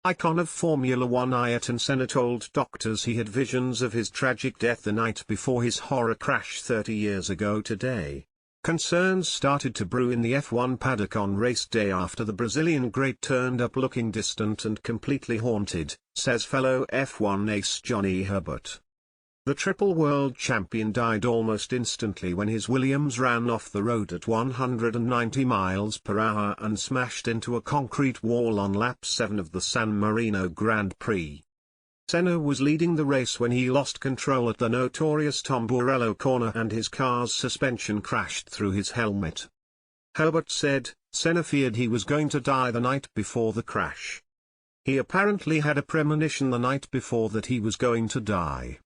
Icon of Formula One Ayrton Senna told doctors he had visions of his tragic death the night before his horror crash 30 years ago today. Concerns started to brew in the F1 paddock on race day after the Brazilian great turned up looking distant and completely haunted, says fellow F1 ace Johnny Herbert. The triple world champion died almost instantly when his Williams ran off the road at 190 miles per hour and smashed into a concrete wall on lap 7 of the San Marino Grand Prix. Senna was leading the race when he lost control at the notorious Tamburello corner and his car's suspension crashed through his helmet. Herbert said, Senna feared he was going to die the night before the crash. He apparently had a premonition the night before that he was going to die.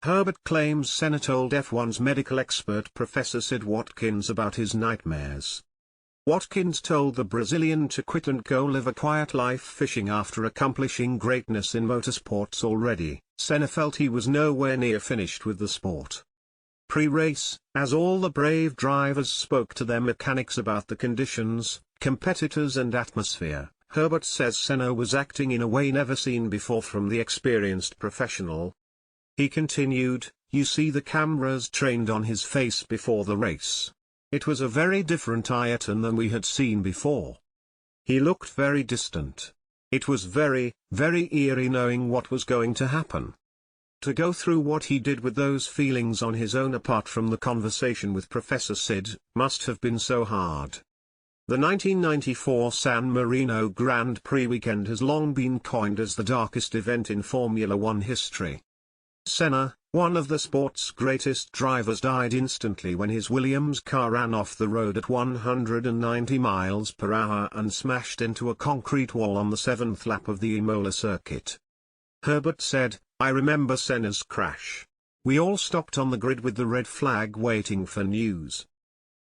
Herbert claims Senna told F1's medical expert Professor Sid Watkins about his nightmares. Watkins told the Brazilian to quit and go live a quiet life fishing after accomplishing greatness in motorsports already. Senna felt he was nowhere near finished with the sport. Pre-race, as all the brave drivers spoke to their mechanics about the conditions, competitors and atmosphere, Herbert says Senna was acting in a way never seen before from the experienced professional. He continued, you see the cameras trained on his face before the race. It was a very different Ayrton than we had seen before. He looked very distant. It was very, very eerie knowing what was going to happen. To go through what he did with those feelings on his own apart from the conversation with Professor Sid, must have been so hard. The 1994 San Marino Grand Prix weekend has long been coined as the darkest event in Formula One history. Senna, one of the sport's greatest drivers, died instantly when his Williams car ran off the road at 190 miles per hour and smashed into a concrete wall on the 7th lap of the Imola circuit. Herbert said, I remember Senna's crash. We all stopped on the grid with the red flag waiting for news.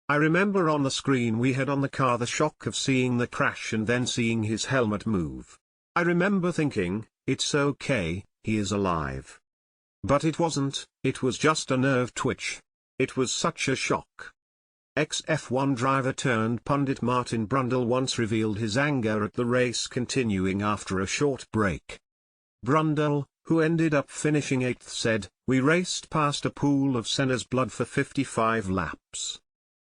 I remember on the screen we had on the car the shock of seeing the crash and then seeing his helmet move. I remember thinking, it's okay, he is alive. But it wasn't, it was just a nerve twitch. It was such a shock. Ex-F1 driver turned pundit Martin Brundle once revealed his anger at the race continuing after a short break. Brundle, who ended up finishing 8th, said, we raced past a pool of Senna's blood for 55 laps.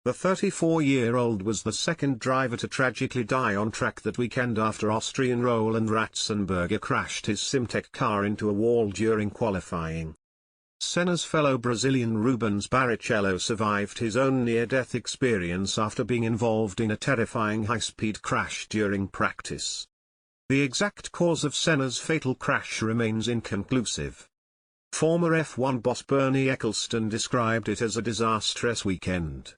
The 34-year-old was the second driver to tragically die on track that weekend after Austrian Roland Ratzenberger crashed his Simtek car into a wall during qualifying. Senna's fellow Brazilian Rubens Barrichello survived his own near-death experience after being involved in a terrifying high-speed crash during practice. The exact cause of Senna's fatal crash remains inconclusive. Former F1 boss Bernie Ecclestone described it as a disastrous weekend.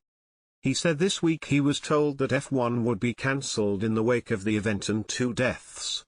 He said this week he was told that F1 would be cancelled in the wake of the event and 2 deaths.